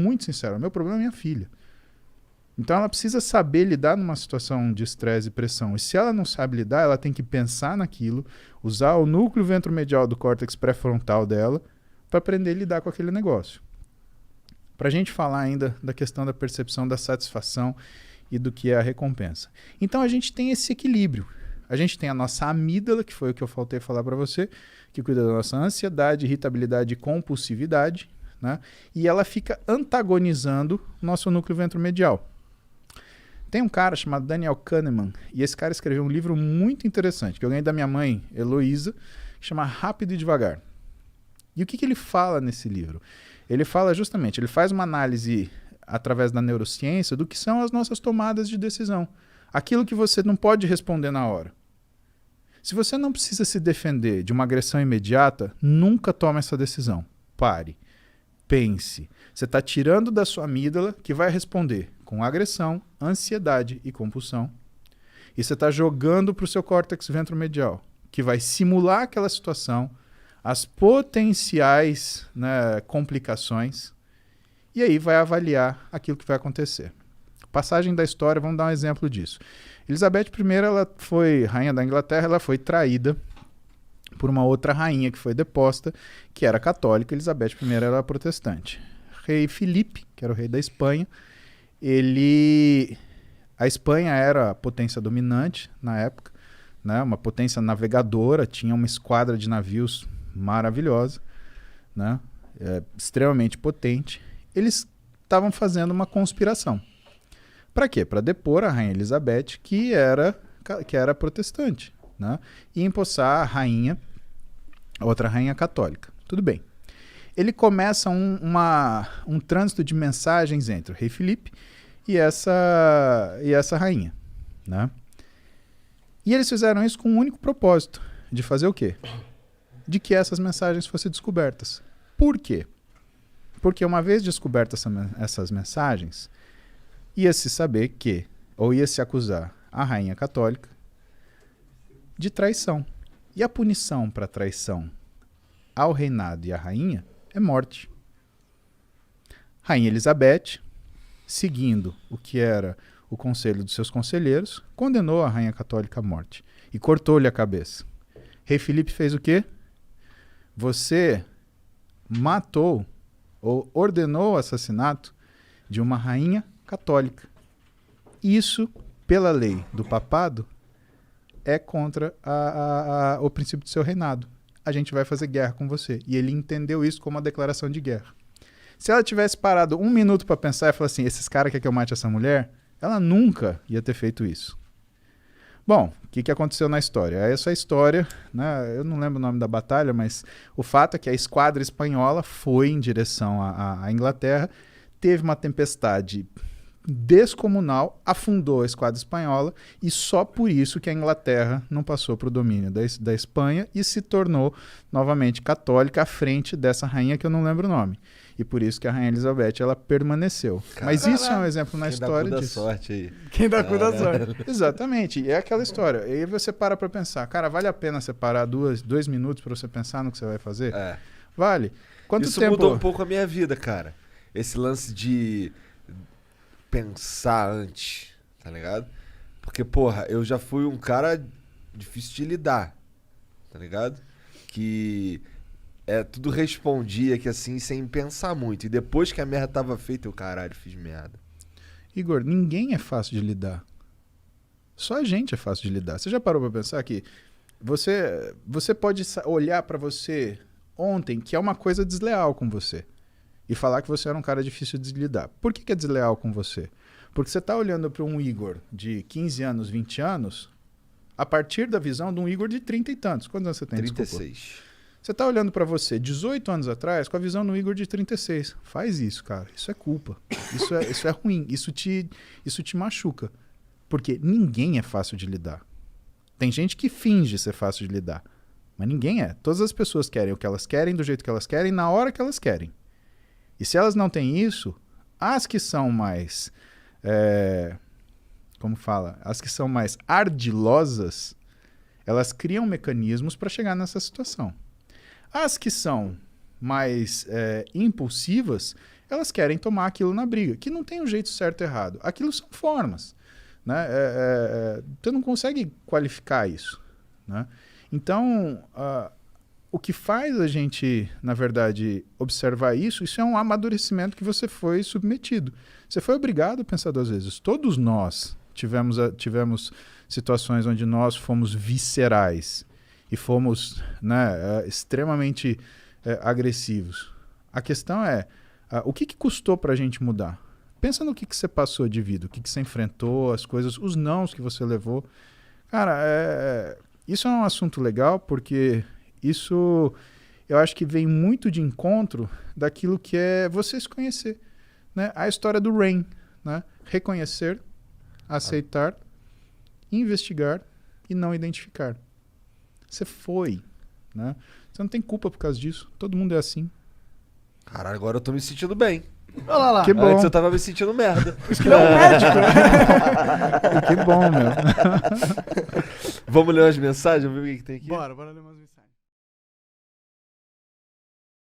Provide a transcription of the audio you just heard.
muito sincero, o meu problema é minha filha. Então ela precisa saber lidar numa situação de estresse e pressão. E se ela não sabe lidar, ela tem que pensar naquilo, usar o núcleo ventromedial do córtex pré-frontal dela para aprender a lidar com aquele negócio. Para a gente falar ainda da questão da percepção da satisfação e do que é a recompensa. Então a gente tem esse equilíbrio. A gente tem a nossa amígdala, que foi o que eu faltei falar para você, que cuida da nossa ansiedade, irritabilidade e compulsividade, né? E ela fica antagonizando o nosso núcleo ventromedial. Tem um cara chamado Daniel Kahneman, e esse cara escreveu um livro muito interessante, que eu ganhei da minha mãe, Heloísa, que chama Rápido e Devagar. E o que ele fala nesse livro? Ele fala justamente, ele faz uma análise através da neurociência do que são as nossas tomadas de decisão. Aquilo que você não pode responder na hora. Se você não precisa se defender de uma agressão imediata, nunca tome essa decisão. Pare. Pense. Você está tirando da sua amígdala, que vai responder com agressão, ansiedade e compulsão. E você está jogando para o seu córtex ventromedial, que vai simular aquela situação, as potenciais, né, complicações, e aí vai avaliar aquilo que vai acontecer. Passagem da história, vamos dar um exemplo disso. Elizabeth I, ela foi rainha da Inglaterra, ela foi traída por uma outra rainha que foi deposta, que era católica. Elizabeth I era protestante. Rei Filipe, que era o rei da Espanha, a Espanha era a potência dominante na época, né? Uma potência navegadora, tinha uma esquadra de navios maravilhosa, né? Extremamente potente. Eles estavam fazendo uma conspiração. Para quê? Para depor a rainha Elizabeth, que era protestante, né? E empossar a rainha, outra rainha católica. Tudo bem. Ele começa um trânsito de mensagens entre o rei Filipe e essa rainha, né? E eles fizeram isso com um único propósito, de fazer o quê? De que essas mensagens fossem descobertas. Por quê? Porque uma vez descobertas essas mensagens, ia-se saber que, ou ia-se acusar a rainha católica de traição. E a punição para traição ao reinado e à rainha é morte. Rainha Elizabeth, seguindo o que era o conselho dos seus conselheiros, condenou a rainha católica à morte e cortou-lhe a cabeça. Rei Filipe fez o quê? Você matou ou ordenou o assassinato de uma rainha católica. Isso, pela lei do papado, é contra o princípio do seu reinado. A gente vai fazer guerra com você. E ele entendeu isso como uma declaração de guerra. Se ela tivesse parado um minuto para pensar e falar assim, esses caras querem que eu mate essa mulher, ela nunca ia ter feito isso. Bom, o que aconteceu na história? Essa história, né, eu não lembro o nome da batalha, mas o fato é que a esquadra espanhola foi em direção à Inglaterra, teve uma tempestade descomunal, afundou a esquadra espanhola e só por isso que a Inglaterra não passou para o domínio da Espanha e se tornou novamente católica à frente dessa rainha que eu não lembro o nome. E por isso que a rainha Elizabeth ela permaneceu. Caramba. Mas isso é um exemplo na história disso. Quem dá cu da sorte aí. Quem dá cu da sorte. Exatamente. E é aquela história. E aí você para pensar, cara, vale a pena separar 2 minutos para você pensar no que você vai fazer? É. Vale. Quanto isso tempo... mudou um pouco a minha vida, cara. Esse lance de pensar antes, tá ligado? Porque, porra, eu já fui um cara difícil de lidar, tá ligado? Que tudo respondia que assim, sem pensar muito. E depois que a merda tava feita, eu, caralho, fiz merda. Igor, ninguém é fácil de lidar. Só a gente é fácil de lidar. Você já parou pra pensar que você pode olhar pra você ontem que é uma coisa desleal com você e falar que você era um cara difícil de lidar. Por que é desleal com você? Porque você tá olhando para um Igor de 15 anos, 20 anos, a partir da visão de um Igor de 30 e tantos. Quantos anos você tem? 36. Desculpa. Você tá olhando para você 18 anos atrás com a visão do Igor de 36. Faz isso, cara. Isso é culpa. Isso é ruim. Isso te machuca. Porque ninguém é fácil de lidar. Tem gente que finge ser fácil de lidar. Mas ninguém é. Todas as pessoas querem o que elas querem, do jeito que elas querem, na hora que elas querem. E se elas não têm isso, as que são mais... como fala? As que são mais ardilosas, elas criam mecanismos para chegar nessa situação. As que são mais impulsivas, elas querem tomar aquilo na briga, que não tem um jeito certo e errado. Aquilo são formas, né? Você não consegue qualificar isso, né? Então, o que faz a gente, na verdade, observar isso é um amadurecimento que você foi submetido. Você foi obrigado a pensar 2 vezes. Todos nós tivemos situações onde nós fomos viscerais e fomos, né, extremamente agressivos. A questão é, o que custou para a gente mudar? Pensa no que você passou de vida, o que você enfrentou, as coisas, os nãos que você levou. Cara, isso é um assunto legal porque isso eu acho que vem muito de encontro daquilo que é você se conhecer, né? A história do Rain, né? Reconhecer, aceitar, investigar e não identificar. Você foi, né? Você não tem culpa por causa disso. Todo mundo é assim. Caralho, agora eu tô me sentindo bem. Olha lá. Que bom. Antes eu tava me sentindo merda. Isso que não é um médico. Que bom, meu. Vamos ler umas mensagens? Vamos ver o que tem aqui. Bora ler umas mensagens.